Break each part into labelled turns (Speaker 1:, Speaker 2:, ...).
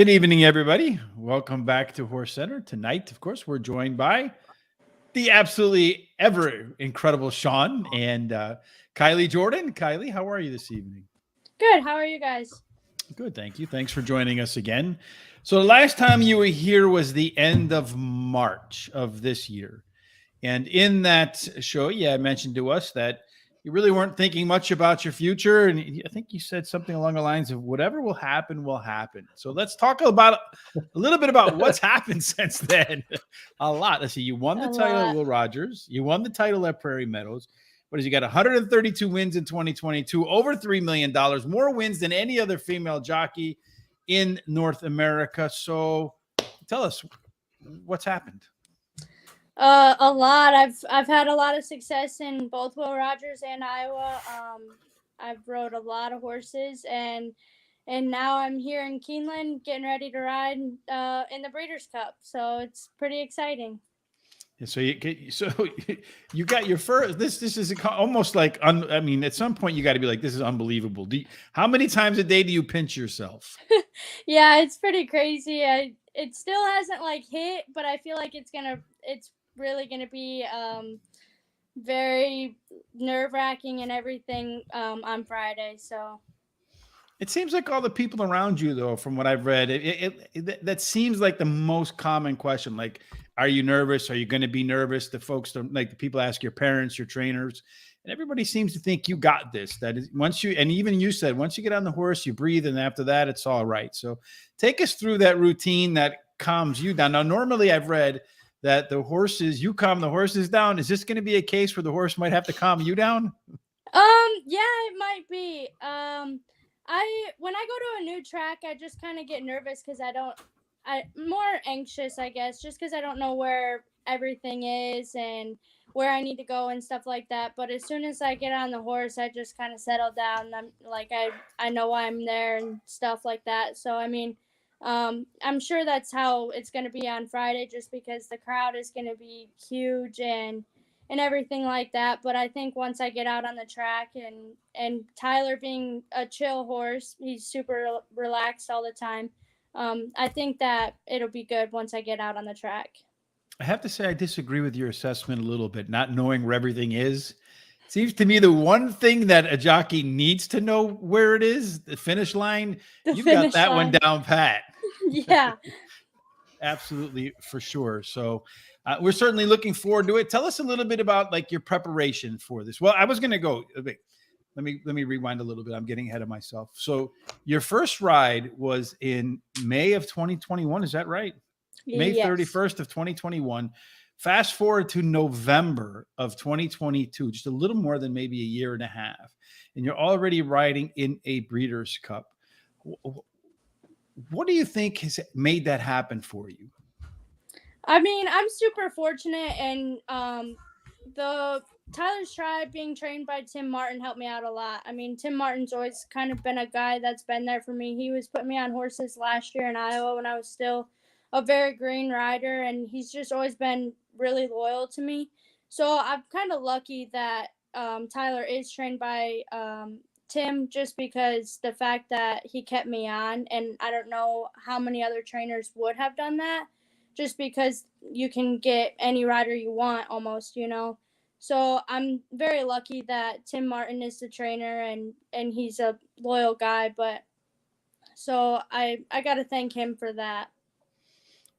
Speaker 1: Good evening, everybody. Welcome back to Horse Center. Tonight, of course, we're joined by the absolutely ever incredible Sean and Kylee Jordan. Kylee, how are you this evening?
Speaker 2: Good. How are you guys?
Speaker 1: Good, thank you. Thanks for joining us again. So the last time you were here was the end of March of this year. And in that show, I mentioned to us that you really weren't thinking much about your future. And I think you said something along the lines of whatever will happen, will happen. So let's talk about a little bit about what's happened since then. A lot. Let's see. You won the title at Will Rogers. You won the title at Prairie Meadows. What is you got? 132 wins in 2022, over $3 million, more wins than any other female jockey in North America. So tell us what's happened.
Speaker 2: A lot. I've had a lot of success in both Will Rogers and Iowa. I've rode a lot of horses, and now I'm here in Keeneland getting ready to ride in the Breeders' Cup. So it's pretty exciting.
Speaker 1: So you got your first. This is almost like I mean, at some point you got to be like, this is unbelievable. How many times a day do you pinch yourself?
Speaker 2: Yeah, it's pretty crazy. It still hasn't hit, but I feel like it's really gonna be very nerve-wracking and everything on Friday. So
Speaker 1: it seems like all the people around you, though, from what I've read, that seems like the most common question. Like, are you nervous? Are you going to be nervous? The folks don't the people ask your parents, your trainers, and everybody seems to think you got this. That is and even you said, once you get on the horse, you breathe, and after that, it's all right. So take us through that routine that calms you down. Now, normally I've read that you calm the horses down. Is this going to be a case where the horse might have to calm you down?
Speaker 2: Yeah, it might be. When I go to a new track, I just kind of get nervous because I'm more anxious, I guess, just because I don't know where everything is and where I need to go and stuff like that. But as soon as I get on the horse, I just kind of settle down. I'm like, I know why I'm there and stuff like that. So, I mean, I'm sure that's how it's going to be on Friday, just because the crowd is going to be huge and everything like that. But I think once I get out on the track and Tyler being a chill horse, he's super relaxed all the time. I think that it'll be good once I get out on the track.
Speaker 1: I have to say I disagree with your assessment a little bit, not knowing where everything is. Seems to me the one thing that a jockey needs to know where it is, the finish line. You've got that one down pat.
Speaker 2: Yeah.
Speaker 1: Absolutely, for sure. So we're certainly looking forward to it. Tell us a little bit about your preparation for this. Well, I was going to go. Wait, let me rewind a little bit. I'm getting ahead of myself. So your first ride was in May of 2021. Is that right? May 31st of 2021. Fast forward to November of 2022, just a little more than maybe a year and a half, and you're already riding in a Breeders' Cup. What do you think has made that happen for you?
Speaker 2: I mean, I'm super fortunate, and the Tyler's Tribe being trained by Tim Martin helped me out a lot. I mean, Tim Martin's always kind of been a guy that's been there for me. He was putting me on horses last year in Iowa when I was still a very green rider, and he's just always been really loyal to me. So I'm kind of lucky that Tyler is trained by Tim, just because the fact that he kept me on, and I don't know how many other trainers would have done that, just because you can get any rider you want almost, So I'm very lucky that Tim Martin is the trainer, and he's a loyal guy, but so I got to thank him for that.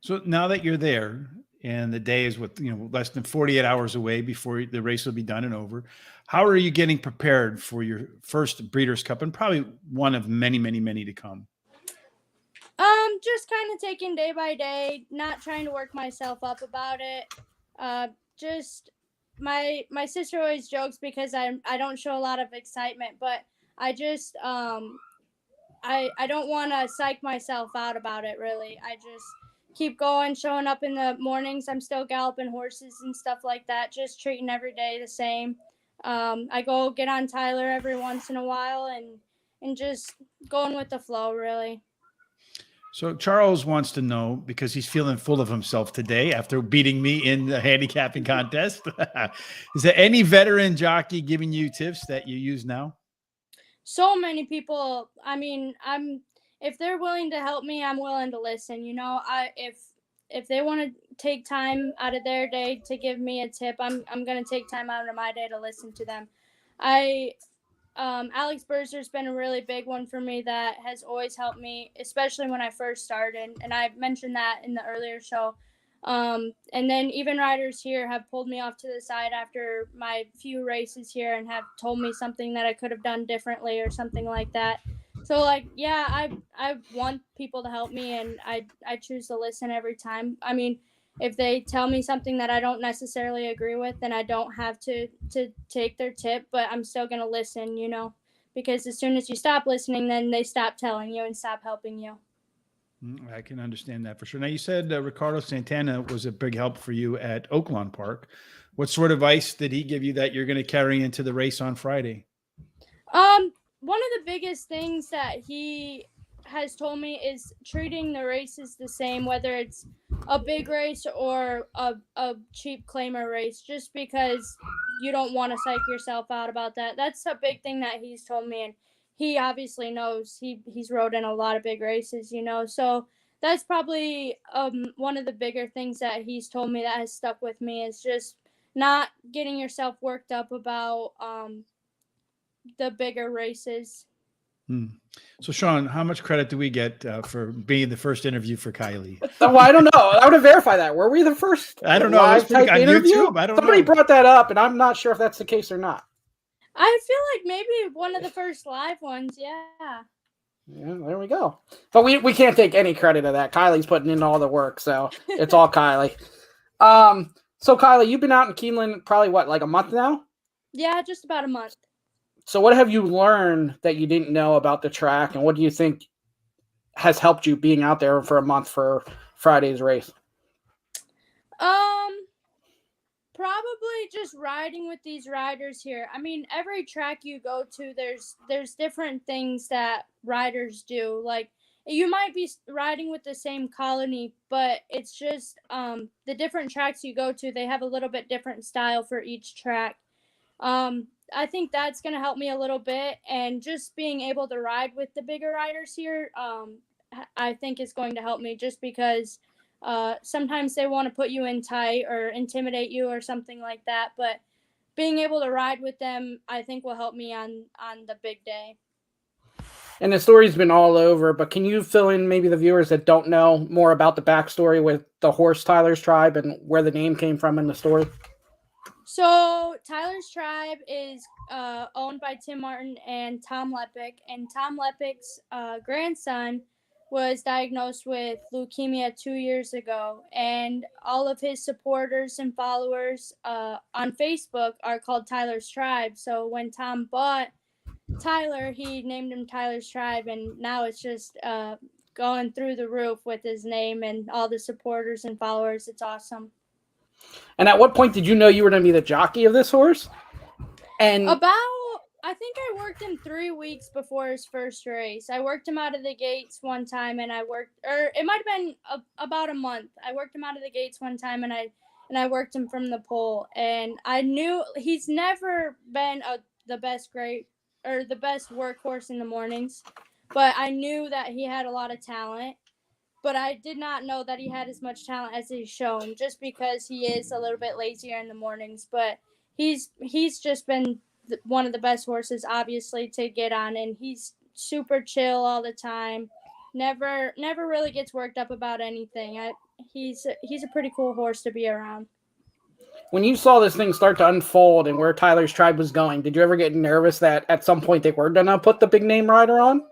Speaker 1: So now that you're there and the day is less than 48 hours away before the race will be done and over, how are you getting prepared for your first Breeders' Cup and probably one of many, many, many to come?
Speaker 2: Just kind of taking day by day, not trying to work myself up about it. Just my sister always jokes because I don't show a lot of excitement, but I just I don't want to psych myself out about it, really. I just keep going, showing up in the mornings. I'm still galloping horses and stuff like that, just treating every day the same. I go get on Tyler every once in a while and just going with the flow, really.
Speaker 1: So Charles wants to know, because he's feeling full of himself today after beating me in the handicapping contest. Is there any veteran jockey giving you tips that you use now?
Speaker 2: So many people. I mean, if they're willing to help me, I'm willing to listen. You know, if they want to take time out of their day to give me a tip, I'm gonna take time out of my day to listen to them. I Alex Burzer's been a really big one for me that has always helped me, especially when I first started. And I mentioned that in the earlier show. And then even riders here have pulled me off to the side after my few races here and have told me something that I could have done differently or something like that. So like, yeah, I want people to help me, and I choose to listen every time. I mean, if they tell me something that I don't necessarily agree with, then I don't have to take their tip, but I'm still going to listen, you know, because as soon as you stop listening, then they stop telling you and stop helping you.
Speaker 1: I can understand that for sure. Now, you said Ricardo Santana was a big help for you at Oaklawn Park. What sort of advice did he give you that you're going to carry into the race on Friday?
Speaker 2: One of the biggest things that he has told me is treating the races the same, whether it's a big race or a cheap claimer race, just because you don't want to psych yourself out about that. That's a big thing that he's told me, and he obviously knows. He's rode in a lot of big races, you know, so that's probably one of the bigger things that he's told me that has stuck with me, is just not getting yourself worked up about the bigger races.
Speaker 1: So, Sean, how much credit do we get for being the first interview for Kylee?
Speaker 3: Well, I don't know. I want to verify that. Were we the first?
Speaker 1: I don't know.
Speaker 3: Live type
Speaker 1: on
Speaker 3: interview?
Speaker 1: YouTube. I don't
Speaker 3: Somebody
Speaker 1: know.
Speaker 3: brought that up, and I'm not sure if that's the case or not.
Speaker 2: I feel like maybe one of the first live ones. Yeah.
Speaker 3: Yeah, there we go. But we can't take any credit of that. Kylie's putting in all the work, so it's all Kylie. So Kylie, you've been out in Keeneland probably what, like a month now?
Speaker 2: Yeah, just about a month.
Speaker 3: So what have you learned that you didn't know about the track, and what do you think has helped you being out there for a month for Friday's race?
Speaker 2: Probably just riding with these riders here. I mean, every track you go to, there's different things that riders do. Like, you might be riding with the same colony, but it's just the different tracks you go to, they have a little bit different style for each track. I think that's going to help me a little bit, and just being able to ride with the bigger riders here, I think is going to help me, just because sometimes they want to put you in tight or intimidate you or something like that, but being able to ride with them, I think, will help me on the big day.
Speaker 3: And the story's been all over, but can you fill in maybe the viewers that don't know more about the backstory with the horse Tyler's Tribe and where the name came from in the story?
Speaker 2: So Tyler's Tribe is owned by Tim Martin and Tom Lepick, and Tom Lepick's grandson was diagnosed with leukemia 2 years ago, and all of his supporters and followers on Facebook are called Tyler's Tribe. So when Tom bought Tyler, he named him Tyler's Tribe, and now it's just going through the roof with his name and all the supporters and followers. It's awesome.
Speaker 3: And at what point did you know you were going to be the jockey of this horse? And
Speaker 2: I think I worked him 3 weeks before his first race. I worked him out of the gates one time, and it might have been about a month. I worked him out of the gates one time, and I worked him from the pole. And I knew he's never been the best workhorse in the mornings, but I knew that he had a lot of talent. But I did not know that he had as much talent as he's shown, just because he is a little bit lazier in the mornings. But he's just been one of the best horses, obviously, to get on, and he's super chill all the time. Never really gets worked up about anything. He's a pretty cool horse to be around.
Speaker 3: When you saw this thing start to unfold and where Tyler's Tribe was going, did you ever get nervous that at some point they were going to put the big name rider on?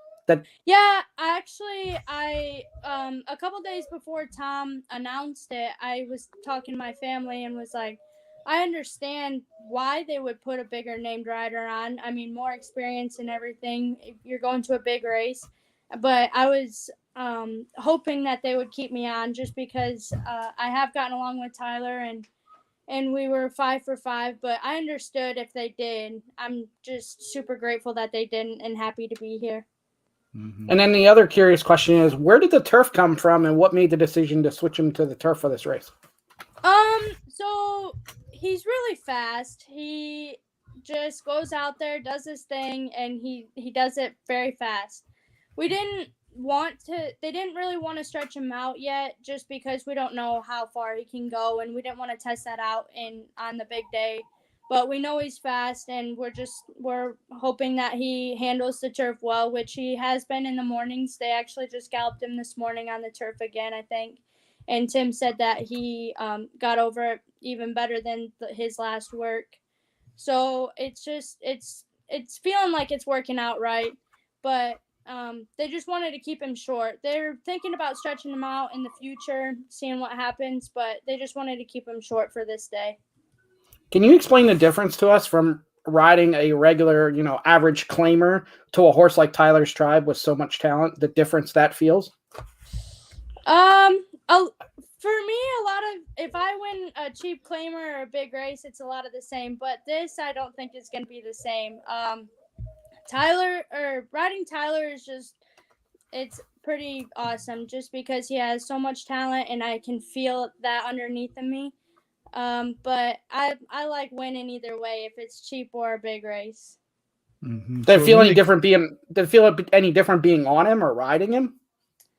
Speaker 2: Yeah, actually, a couple days before Tom announced it, I was talking to my family and was like, I understand why they would put a bigger named rider on. I mean, more experience and everything if you're going to a big race. But I was hoping that they would keep me on, just because I have gotten along with Tyler, and we were 5 for 5. But I understood if they did. I'm just super grateful that they didn't, and happy to be here.
Speaker 3: Mm-hmm. And then the other curious question is, where did the turf come from, and what made the decision to switch him to the turf for this race?
Speaker 2: So he's really fast. He just goes out there, does his thing, and he does it very fast. We didn't didn't really want to stretch him out yet, just because we don't know how far he can go, and we didn't want to test that out on the big day. But we know he's fast, and we're hoping that he handles the turf well, which he has been in the mornings. They actually just galloped him this morning on the turf again, I think. And Tim said that he got over it even better than his last work. So it's feeling like it's working out right, but they just wanted to keep him short. They're thinking about stretching him out in the future, seeing what happens, but they just wanted to keep him short for this day.
Speaker 3: Can you explain the difference to us from riding a regular, average claimer to a horse like Tyler's Tribe with so much talent, the difference that feels?
Speaker 2: For me, if I win a cheap claimer or a big race, it's a lot of the same, but this I don't think is going to be the same. Riding Tyler is it's pretty awesome, just because he has so much talent and I can feel that underneath of me. But I like winning either way, if it's cheap or a big race.
Speaker 1: Mm-hmm.
Speaker 3: Did it feel any different being on him or riding him?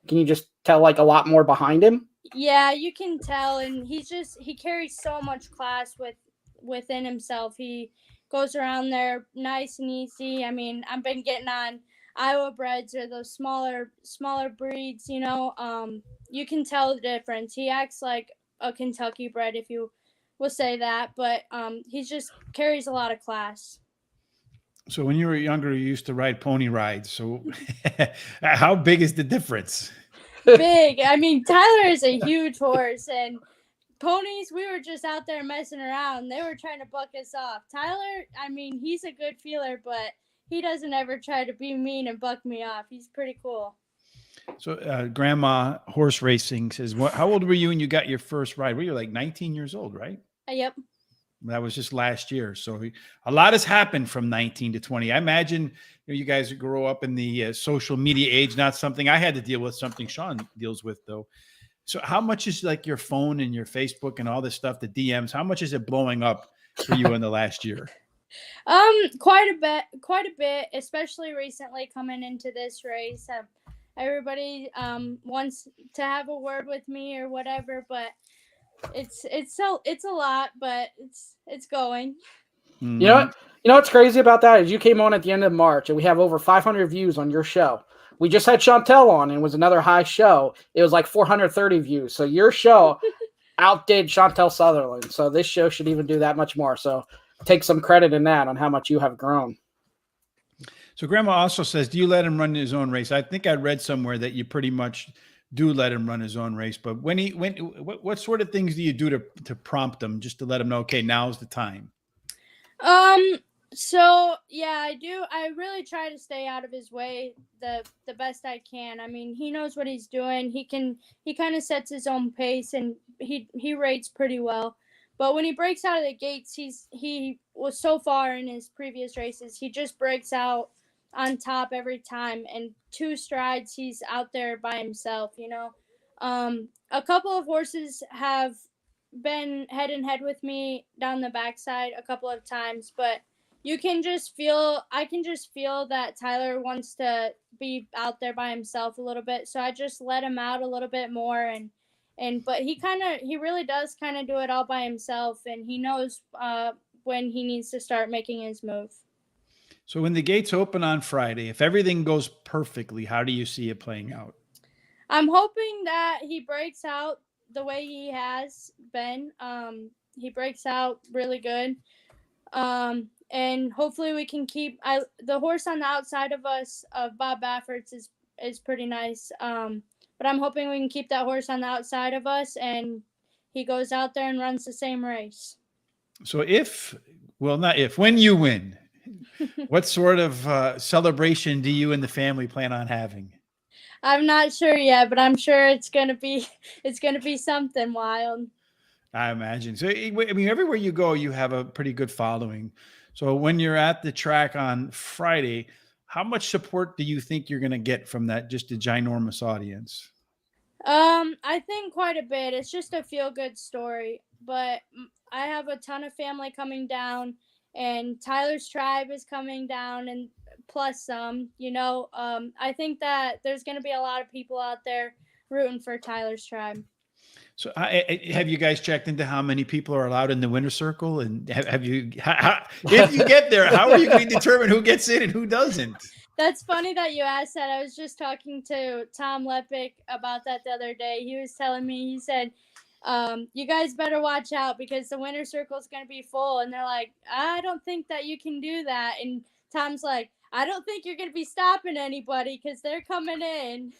Speaker 3: Can you just tell like a lot more behind him?
Speaker 2: Yeah, you can tell, and he carries so much class within himself. He goes around there nice and easy. I mean, I've been getting on Iowa breds or those smaller breeds, you can tell the difference. He acts like a Kentucky bred, if you will say that, but he just carries a lot of class.
Speaker 1: So when you were younger, you used to ride pony rides. So how big is the difference?
Speaker 2: Big. I mean, Tyler is a huge horse, and ponies, we were just out there messing around. They were trying to buck us off. Tyler, I mean, he's a good feeler, but he doesn't ever try to be mean and buck me off. He's pretty cool.
Speaker 1: So Grandma Horse Racing says, how old were you when you got your first ride? Were you like 19 years old, right?
Speaker 2: Yep.
Speaker 1: That was just last year. So a lot has happened from 19 to 20. I imagine you guys grow up in the social media age, not something I had to deal with, something Sean deals with though. So how much is like your phone and your Facebook and all this stuff, the DMs, how much is it blowing up for you in the last year?
Speaker 2: Quite a bit, especially recently coming into this race. Everybody wants to have a word with me or whatever, but it's a lot, but it's going.
Speaker 3: Mm-hmm. You know what's crazy about that is you came on at the end of March and we have over 500 views on your show. We just had Chantel on and it was another high show. It was like 430 views. So your show outdid Chantel Sutherland. So this show should even do that much more. So take some credit in that on how much you have grown.
Speaker 1: So Grandma also says, do you let him run his own race? I think I read somewhere that you pretty much do let him run his own race, but what sort of things do you do to prompt him, just to let him know, okay, now's the time?
Speaker 2: So yeah, I do. I really try to stay out of his way the best I can. I mean, he knows what he's doing. He kind of sets his own pace, and he rates pretty well. But when he breaks out of the gates, he was so far in his previous races, he just breaks out on top every time, and 2 strides he's out there by himself. A couple of horses have been head and head with me down the backside a couple of times, but I can just feel that Tyler wants to be out there by himself a little bit, so I just let him out a little bit more, but he really does kind of do it all by himself, and he knows when he needs to start making his move.
Speaker 1: So when the gates open on Friday, if everything goes perfectly, how do you see it playing out?
Speaker 2: I'm hoping that he breaks out the way he has been. He breaks out really good. And hopefully we can keep the horse on the outside of us, of Bob Baffert's, is pretty nice. But I'm hoping we can keep that horse on the outside of us and he goes out there and runs the same race.
Speaker 1: So when you win, what sort of celebration do you and the family plan on having?
Speaker 2: I'm not sure yet, but I'm sure it's gonna be something wild.
Speaker 1: I imagine. So, I mean, everywhere you go, you have a pretty good following. So when you're at the track on Friday, how much support do you think you're going to get from that, just a ginormous audience?
Speaker 2: I think quite a bit. It's just a feel-good story, but I have a ton of family coming down, and Tyler's Tribe is coming down, and plus some. I think that there's going to be a lot of people out there rooting for Tyler's Tribe.
Speaker 1: So, have you guys checked into how many people are allowed in the winner circle? And have you, if you get there, how are you going to determine who gets in and who doesn't?
Speaker 2: That's funny that you asked that. I was just talking to Tom Lepic about that the other day. He was telling me, he said, you guys better watch out because the winner circle is going to be full. And they're like, I don't think that you can do that. And Tom's like, I don't think you're going to be stopping anybody because they're coming in.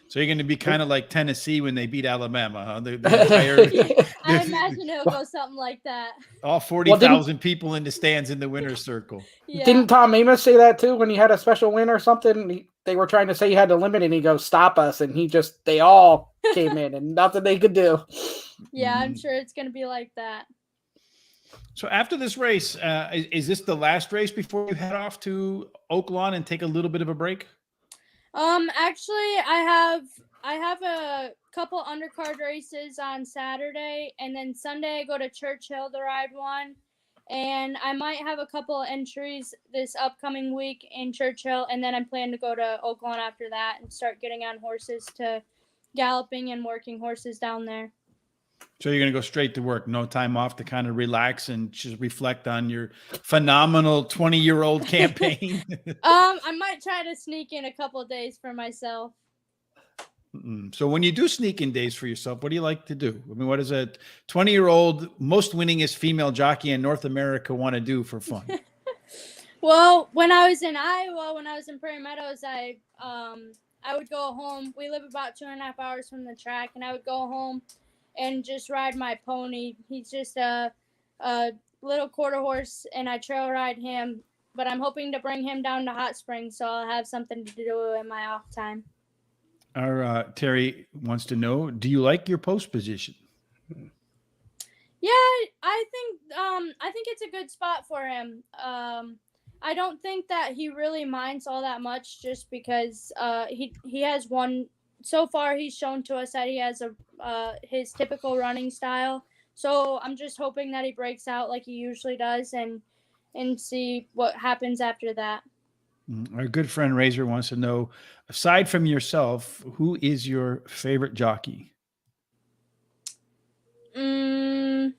Speaker 1: So you're going to be kind of like Tennessee when they beat Alabama, huh?
Speaker 2: I imagine it'll go something like that.
Speaker 1: All 40,000 people in the stands in the winner's circle.
Speaker 3: Yeah. Didn't Tom Amos say that too when he had a special win or something? They were trying to say he had to limit it, and he goes, stop us. And they all came in and nothing they could do.
Speaker 2: Yeah, I'm sure it's going to be like that.
Speaker 1: So after this race, is this the last race before you head off to Oaklawn and take a little bit of a break?
Speaker 2: Actually, I have a couple undercard races on Saturday, and then Sunday I go to Churchill to ride one, and I might have a couple entries this upcoming week in Churchill, and then I plan to go to Oaklawn after that and start getting on horses to galloping and working horses down there.
Speaker 1: So you're going to go straight to work, no time off to kind of relax and just reflect on your phenomenal 20-year-old campaign?
Speaker 2: I might try to sneak in a couple of days for myself.
Speaker 1: So when you do sneak in days for yourself, what do you like to do? I mean, what does a 20-year-old, most winningest female jockey in North America want to do for fun?
Speaker 2: Well, when I was in Iowa, when I was in Prairie Meadows, I would go home. We live about 2.5 hours from the track, and I would go home and just ride my pony. He's just a little quarter horse, and I trail ride him. But I'm hoping to bring him down to Hot Springs, so I'll have something to do in my off time.
Speaker 1: Our Terry wants to know, do you like your post position?
Speaker 2: Yeah, I think it's a good spot for him. I don't think that he really minds all that much, just because he has one. So far, he's shown to us that he has his typical running style. So I'm just hoping that he breaks out like he usually does, and see what happens after that.
Speaker 1: Our good friend Razor wants to know, aside from yourself, who is your favorite jockey?
Speaker 2: Is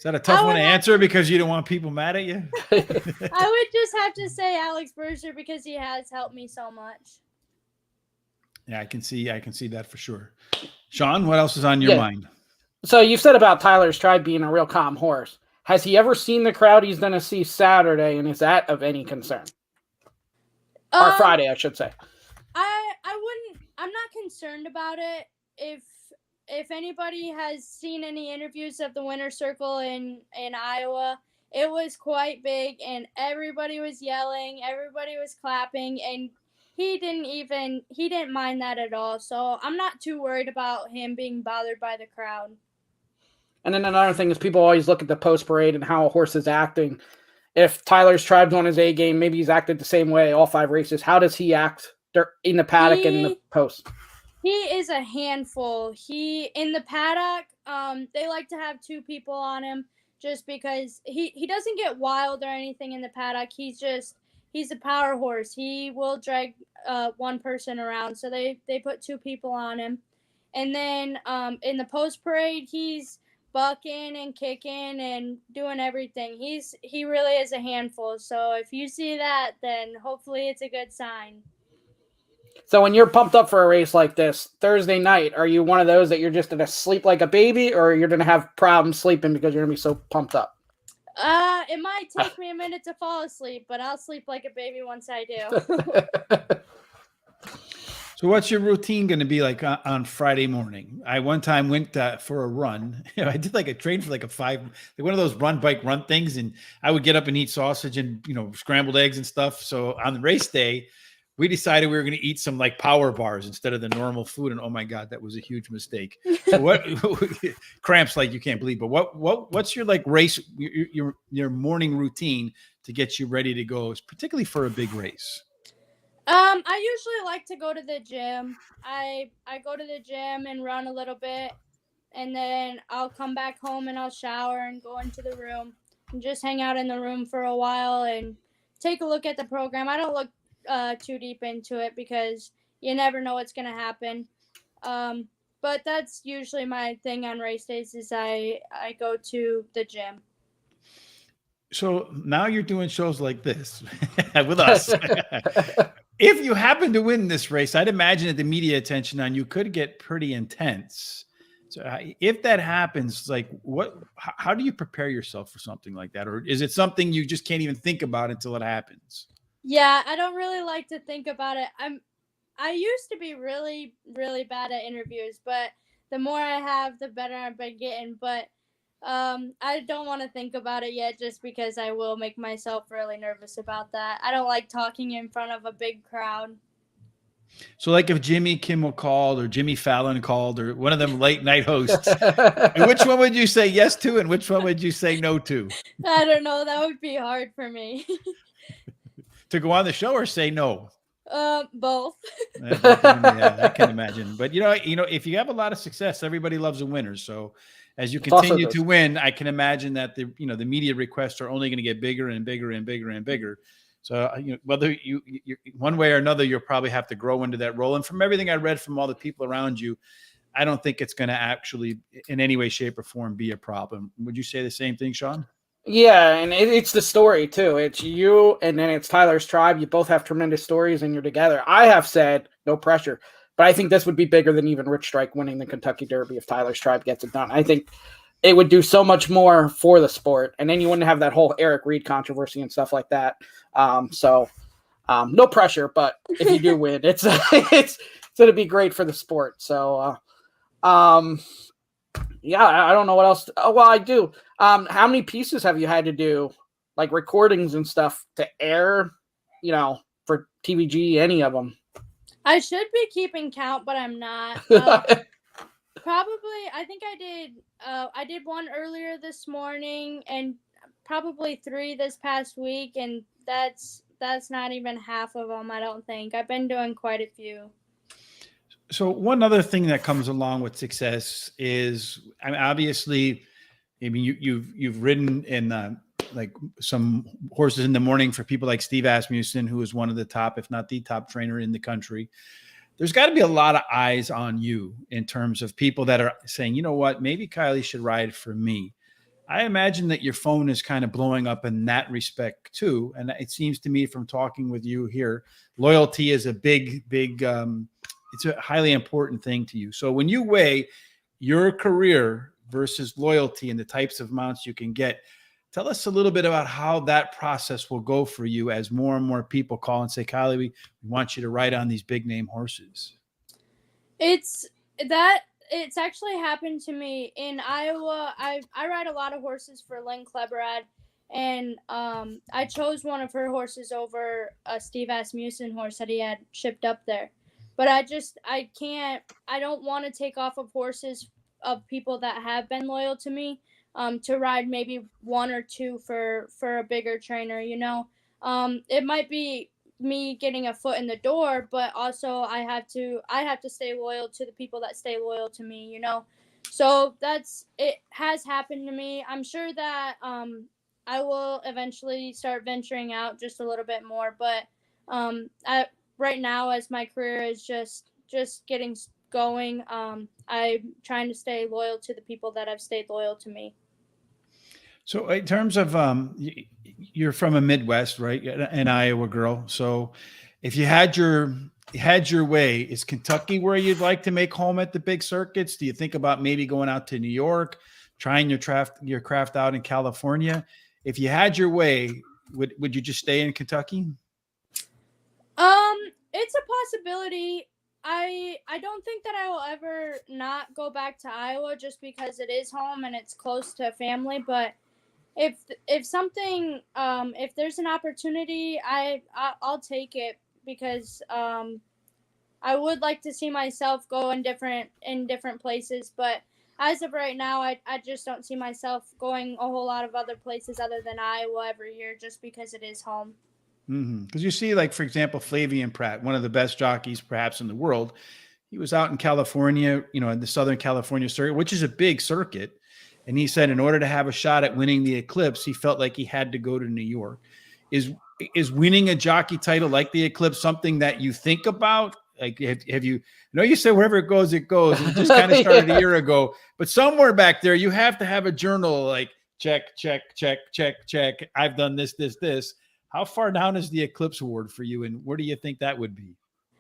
Speaker 1: that a tough one to answer because you don't want people mad at you?
Speaker 2: I would just have to say Alex Berger because he has helped me so much.
Speaker 1: Yeah, I can see that for sure. Sean, what else is on your mind?
Speaker 3: So you've said about Tyler's Tribe being a real calm horse. Has he ever seen the crowd he's going to see Saturday, and is that of any concern? Or Friday, I should say.
Speaker 2: I'm not concerned about it. If anybody has seen any interviews of the winner circle in Iowa, it was quite big, and everybody was yelling, everybody was clapping, and he didn't mind that at all. So I'm not too worried about him being bothered by the crowd.
Speaker 3: And then another thing is people always look at the post parade and how a horse is acting. If Tyler's Tribe's on his A game, maybe he's acted the same way all 5 races. How does he act in the paddock and in the post?
Speaker 2: He is a handful. In the paddock, they like to have 2 people on him just because he doesn't get wild or anything in the paddock. He's a power horse. He will drag one person around. So they put 2 people on him. And then in the post parade, he's bucking and kicking and doing everything. He really is a handful. So if you see that, then hopefully it's a good sign.
Speaker 3: So when you're pumped up for a race like this Thursday night, are you one of those that you're just going to sleep like a baby, or you're going to have problems sleeping because you're going to be so pumped up?
Speaker 2: It might take me a minute to fall asleep, but I'll sleep like a baby once I do.
Speaker 1: So what's your routine going to be like on Friday morning? I one time went for a run. I did like a train for like one of those run bike run things. And I would get up and eat sausage and, scrambled eggs and stuff. So on the race day, we decided we were going to eat some like power bars instead of the normal food. And oh my God, that was a huge mistake. So what cramps like you can't believe, but what's your like race, your morning routine to get you ready to go, particularly for a big race?
Speaker 2: I usually like to go to the gym. I go to the gym and run a little bit, and then I'll come back home and I'll shower and go into the room. just hang out in the room for a while and take a look at the program. I don't look too deep into it because you never know what's going to happen. But that's usually my thing on race days is I go to the gym.
Speaker 1: So now you're doing shows like this with us. If you happen to win this race, I'd imagine that the media attention on you could get pretty intense. So if that happens, like how do you prepare yourself for something like that? Or is it something you just can't even think about until it happens?
Speaker 2: Yeah, I don't really like to think about it. I used to be really, really bad at interviews, but the more I have, the better I've been getting. But I don't want to think about it yet just because I will make myself really nervous about that. I don't like talking in front of a big crowd.
Speaker 1: So like if Jimmy Kimmel called or Jimmy Fallon called or one of them late night hosts, which one would you say yes to and which one would you say no to?
Speaker 2: I don't know. That would be hard for me.
Speaker 1: To go on the show or say no?
Speaker 2: Both.
Speaker 1: Yeah, I can imagine. But you know, if you have a lot of success, everybody loves a winner. So as you continue to win, I can imagine that the media requests are only going to get bigger and bigger and bigger and bigger. So whether you one way or another, you'll probably have to grow into that role. And from everything I read from all the people around you, I don't think it's going to actually in any way, shape, or form be a problem. Would you say the same thing, Sean?
Speaker 3: Yeah, and it's the story too. It's you and then it's Tyler's Tribe. You both have tremendous stories and you're together. I have said no pressure, but I think this would be bigger than even Rich Strike winning the Kentucky Derby if Tyler's Tribe gets it done. I think it would do so much more for the sport, and then you wouldn't have that whole Eric Reed controversy and stuff like that. No pressure, but if you do win, it's going to be great for the sport. So, yeah, I don't know what else. Well, I do. How many pieces have you had to do, like recordings and stuff, to air, for TVG, any of them?
Speaker 2: I should be keeping count, but I'm not. Probably, I think I did one earlier this morning and probably 3 this past week, and that's not even half of them, I don't think. I've been doing quite a few.
Speaker 1: So one other thing that comes along with success is, I mean, obviously, you've ridden in like some horses in the morning for people like Steve Asmussen, who is one of the top, if not the top trainer in the country. There's got to be a lot of eyes on you in terms of people that are saying, you know what, maybe Kylee should ride for me. I imagine that your phone is kind of blowing up in that respect too. And it seems to me from talking with you here, loyalty is a big, it's a highly important thing to you. So when you weigh your career versus loyalty and the types of mounts you can get, tell us a little bit about how that process will go for you as more and more people call and say, Kylee, we want you to ride on these big name horses.
Speaker 2: It's actually happened to me in Iowa. I ride a lot of horses for Lynn Kleberad, and I chose one of her horses over a Steve Asmussen horse that he had shipped up there. But I don't want to take off of horses of people that have been loyal to me. To ride maybe 1 or 2 for a bigger trainer, it might be me getting a foot in the door, but also I have to stay loyal to the people that stay loyal to me, So it has happened to me. I'm sure that I will eventually start venturing out just a little bit more, but right now, as my career is just getting going, I'm trying to stay loyal to the people that have stayed loyal to me.
Speaker 1: So in terms of, you're from a Midwest, right? An Iowa girl. So if you had your way, is Kentucky where you'd like to make home at the big circuits? Do you think about maybe going out to New York, trying your craft out in California? If you had your way, would you just stay in Kentucky?
Speaker 2: It's a possibility. I don't think that I will ever not go back to Iowa just because it is home and it's close to family, but if something, if there's an opportunity, I'll take it because I would like to see myself go in different places, but as of right now, I just don't see myself going a whole lot of other places other than Iowa every year just because it is home.
Speaker 1: Because you see, like, for example, Flavian Pratt, one of the best jockeys perhaps in the world, he was out in California, in the Southern California circuit, which is a big circuit. And he said in order to have a shot at winning the Eclipse, he felt like he had to go to New York. Is winning a jockey title like the Eclipse something that you think about? Like, have you, I know you said wherever it goes, it goes. And it just kind of started a year ago. But somewhere back there, you have to have a journal like check, check, check, check, check. I've done this, this, this. How far down is the Eclipse Award for you? And where do you think that would be?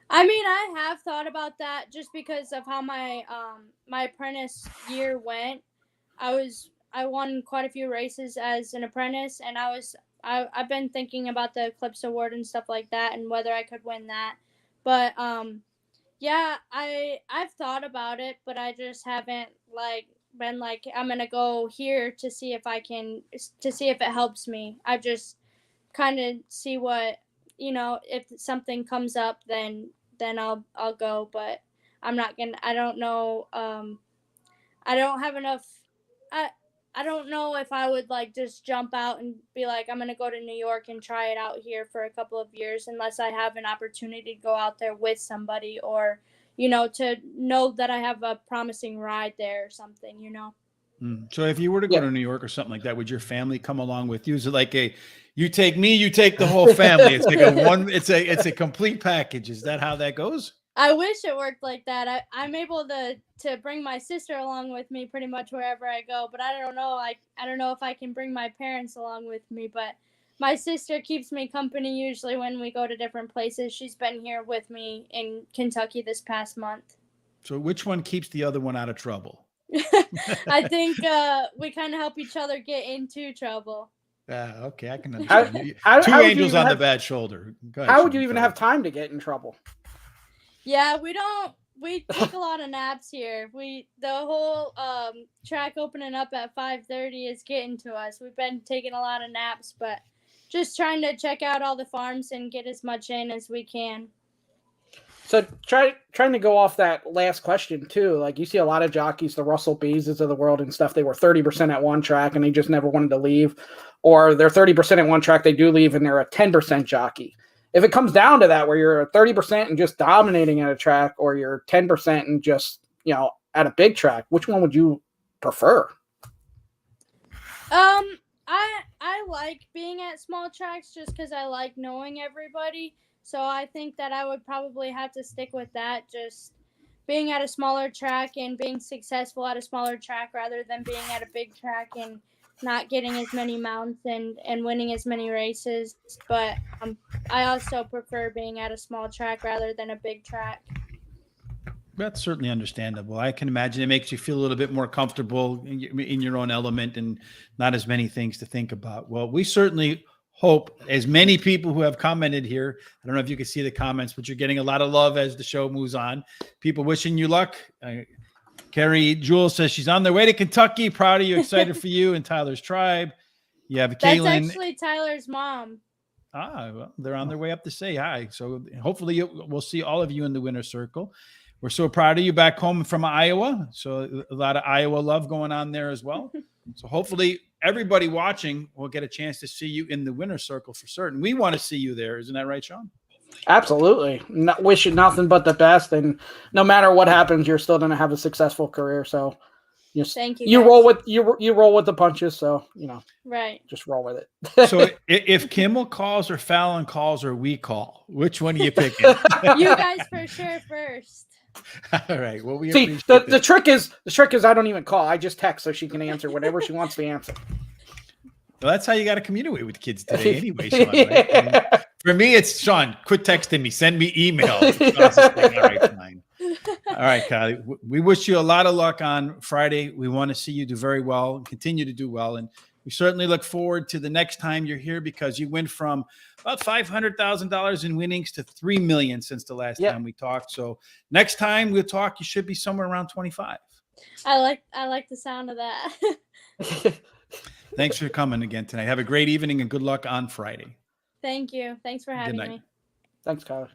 Speaker 2: I mean, I have thought about that just because of how my my apprentice year went. I won quite a few races as an apprentice, and I've been thinking about the Eclipse Award and stuff like that and whether I could win that. But yeah, I've thought about it, but I just haven't been like I'm gonna go here to see if it helps me. I just kind of see what, if something comes up, then I'll go. But I don't know. I don't have enough. I don't know if I would just jump out and be like, I'm going to go to New York and try it out here for a couple of years unless I have an opportunity to go out there with somebody or, to know that I have a promising ride there or something,
Speaker 1: So if you were to go to New York or something like that, would your family come along with you? Is it like you take me, you take the whole family? It's like it's a complete package. Is that how that goes?
Speaker 2: I wish it worked like that. I'm able to bring my sister along with me pretty much wherever I go, but I don't know. I don't know if I can bring my parents along with me, but my sister keeps me company usually when we go to different places. She's been here with me in Kentucky this past month.
Speaker 1: So which one keeps the other one out of trouble?
Speaker 2: I think we kind of help each other get into trouble.
Speaker 1: Okay, I can understand. Two angels on the bad shoulder. Go ahead,
Speaker 3: how would you even have time to get in trouble?
Speaker 2: Yeah, we take a lot of naps here. The whole track opening up at 5:30 is getting to us. We've been taking a lot of naps, but just trying to check out all the farms and get as much in as we can.
Speaker 3: So trying to go off that last question too, like you see a lot of jockeys, the Russell Beeses of the world and stuff, they were 30% at one track and they just never wanted to leave, or they're 30% at one track, they do leave and they're a 10% jockey. If it comes down to that, where you're 30% and just dominating at a track, or you're 10% and just, at a big track, which one would you prefer?
Speaker 2: I like being at small tracks just because I like knowing everybody. So I think that I would probably have to stick with that, just being at a smaller track and being successful at a smaller track rather than being at a big track and not getting as many mounts and winning as many races. But I also prefer being at a small track rather than a big track.
Speaker 1: That's certainly understandable. I can imagine it makes you feel a little bit more comfortable in your own element and not as many things to think about. Well, we certainly hope, as many people who have commented here, I don't know if you can see the comments, but you're getting a lot of love as the show moves on. People wishing you luck. Carrie Jewell says she's on their way to Kentucky. Proud of you, excited for you and Tyler's tribe. You have Kaylin.
Speaker 2: That's actually Tyler's mom.
Speaker 1: Well, they're on their way up to say hi. So hopefully we'll see all of you in the winner's circle. We're so proud of you back home from Iowa. So a lot of Iowa love going on there as well. So hopefully everybody watching will get a chance to see you in the winner's circle for certain. We want to see you there. Isn't that right, Sean?
Speaker 3: Absolutely. Wish you nothing but the best. And no matter what happens, you're still going to have a successful career. So
Speaker 2: thank you.
Speaker 3: You roll with you roll with the punches. So,
Speaker 2: right.
Speaker 3: Just roll with it.
Speaker 1: So if Kimmel calls or Fallon calls or we call, which one are you picking?
Speaker 2: You guys for sure first.
Speaker 1: All right. Well, we
Speaker 3: see the trick is I don't even call. I just text so she can answer whatever she wants to answer.
Speaker 1: Well, that's how you got to communicate with kids today, anyway, Sean. Right? I mean, for me, it's Sean. Quit texting me. Send me emails. All right, fine. All right, Kylie. We wish you a lot of luck on Friday. We want to see you do very well and continue to do well, and we certainly look forward to the next time you're here because you went from about $500,000 in winnings to $3 million since the last time we talked. So next time we'll talk, you should be somewhere around 25.
Speaker 2: I like the sound of that.
Speaker 1: Thanks for coming again tonight. Have a great evening and good luck on Friday.
Speaker 2: Thank you. Thanks for having me.
Speaker 3: Thanks, Kylie.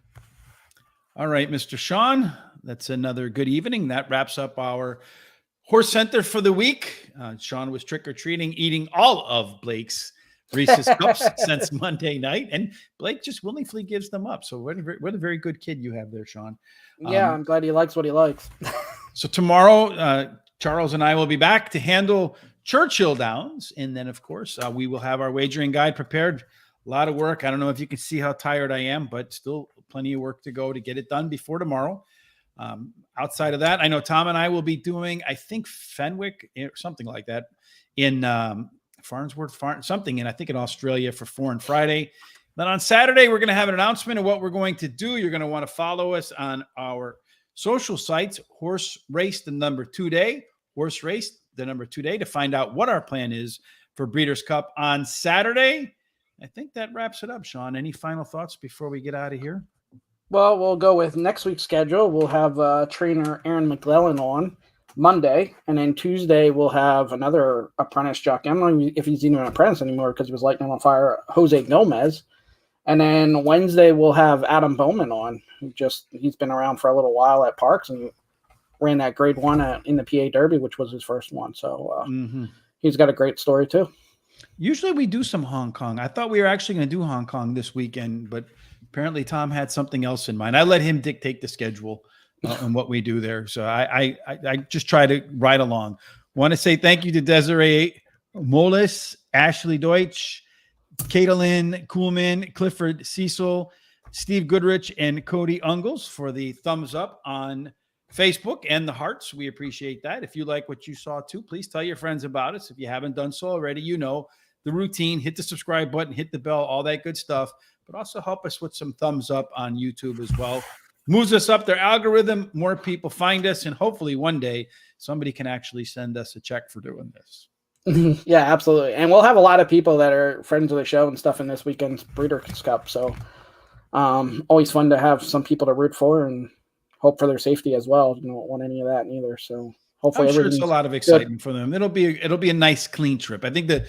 Speaker 1: All right, Mr. Sean, that's another good evening. That wraps up our Horse Center for the week. Sean was trick-or-treating, eating all of Blake's Reese's Cups since Monday night, and Blake just willingly gives them up. So what a very good kid you have there, Sean.
Speaker 3: Yeah, I'm glad he likes what he likes.
Speaker 1: So tomorrow, Charles and I will be back to handle Churchill Downs. And then, of course, we will have our wagering guide prepared. A lot of work. I don't know if you can see how tired I am, but still plenty of work to go to get it done before tomorrow. Outside of that, I know Tom and I will be doing, I think, Fenwick or something like that in Farnsworth, something, and I think in Australia for Foreign Friday. Then on Saturday, we're going to have an announcement of what we're going to do. You're going to want to follow us on our social sites, Horse Race, the number 2 day, Horse Race, the number 2 day, to find out what our plan is for Breeders' Cup on Saturday. I think that wraps it up, Sean. Any final thoughts before we get out of here?
Speaker 3: Well, we'll go with next week's schedule. We'll have trainer Aaron McClellan on Monday, and then Tuesday we'll have another apprentice jockey. I don't know if he's even an apprentice anymore because he was lighting on fire, Jose Gomez. And then Wednesday we'll have Adam Bowman on. He's been around for a little while at Parks and ran that grade 1 in the PA Derby, which was his first one. So he's got a great story too.
Speaker 1: Usually we do some Hong Kong. I thought we were actually going to do Hong Kong this weekend, but apparently Tom had something else in mind. I let him dictate the schedule and what we do there. So I just try to ride along. Want to say thank you to Desiree Molis, Ashley Deutsch, Caitlin Kuhlman, Clifford Cecil, Steve Goodrich, and Cody Ungles for the thumbs up on Facebook and the hearts. We appreciate that. If you like what you saw too, please tell your friends about us. If you haven't done so already, you know the routine. Hit the subscribe button, hit the bell, all that good stuff. But also help us with some thumbs up on YouTube as well. Moves us up their algorithm. More people find us, and hopefully one day somebody can actually send us a check for doing this.
Speaker 3: Yeah, absolutely. And we'll have a lot of people that are friends of the show and stuff in this weekend's Breeders' Cup. So always fun to have some people to root for and hope for their safety as well. You don't want any of that neither. So hopefully
Speaker 1: I'm sure it's a lot of excitement for them. It'll be a nice, clean trip. I think that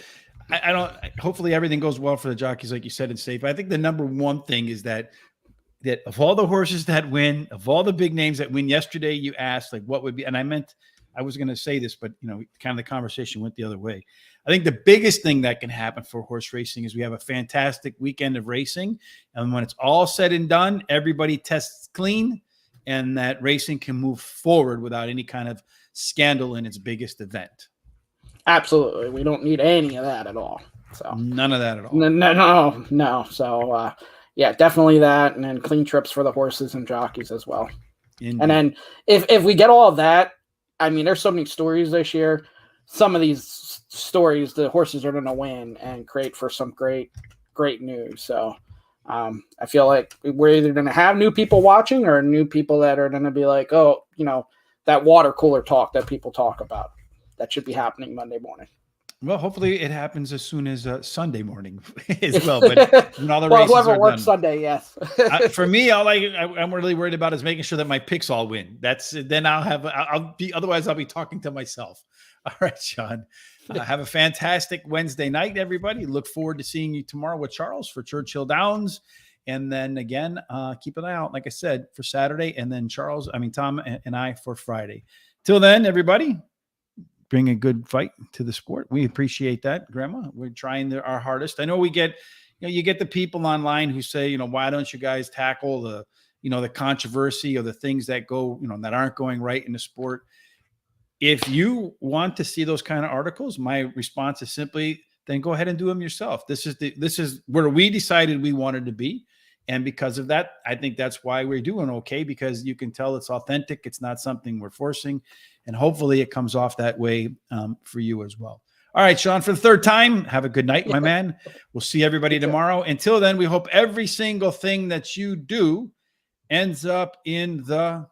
Speaker 1: hopefully everything goes well for the jockeys, like you said, and safe. I think the number one thing is that of all the horses that win, of all the big names that win yesterday, you asked like what would be, and I was going to say this, but kind of the conversation went the other way. I think the biggest thing that can happen for horse racing is we have a fantastic weekend of racing. And when it's all said and done, everybody tests clean and that racing can move forward without any kind of scandal in its biggest event.
Speaker 3: Absolutely. We don't need any of that at all. So
Speaker 1: none of that at all.
Speaker 3: No. So yeah, definitely that. And then clean trips for the horses and jockeys as well. Indeed. And then if we get all of that, I mean, there's so many stories this year. Some of these stories, the horses are going to win and create for some great news. So I feel like we're either going to have new people watching or new people that are going to be like, oh, that water cooler talk that people talk about. That should be happening Monday morning.
Speaker 1: Well, hopefully it happens as soon as Sunday morning as well. But when all the races
Speaker 3: whoever
Speaker 1: are
Speaker 3: works
Speaker 1: done.
Speaker 3: Sunday, yes.
Speaker 1: For me, I'm really worried about is making sure that my picks all win. Then I'll be talking to myself. All right, Sean. Have a fantastic Wednesday night, everybody. Look forward to seeing you tomorrow with Charles for Churchill Downs. And then again, keep an eye out, like I said, for Saturday, and then Tom and I for Friday. Till then, everybody, bring a good fight to the sport. We appreciate that, Grandma. We're trying our hardest. I know we get, you get the people online who say, why don't you guys tackle the controversy or the things that go, that aren't going right in the sport. If you want to see those kind of articles, my response is simply, then go ahead and do them yourself. This is where we decided we wanted to be. And because of that, I think that's why we're doing okay, because you can tell it's authentic. It's not something we're forcing. And hopefully it comes off that way for you as well. All right, Sean, for the third time, have a good night, my man. We'll see everybody tomorrow. Until then, we hope every single thing that you do ends up in the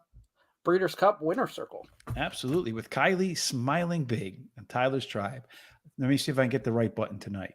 Speaker 3: Breeders' Cup winner circle.
Speaker 1: Absolutely. With Kylee smiling big and Tyler's Tribe. Let me see if I can get the right button tonight.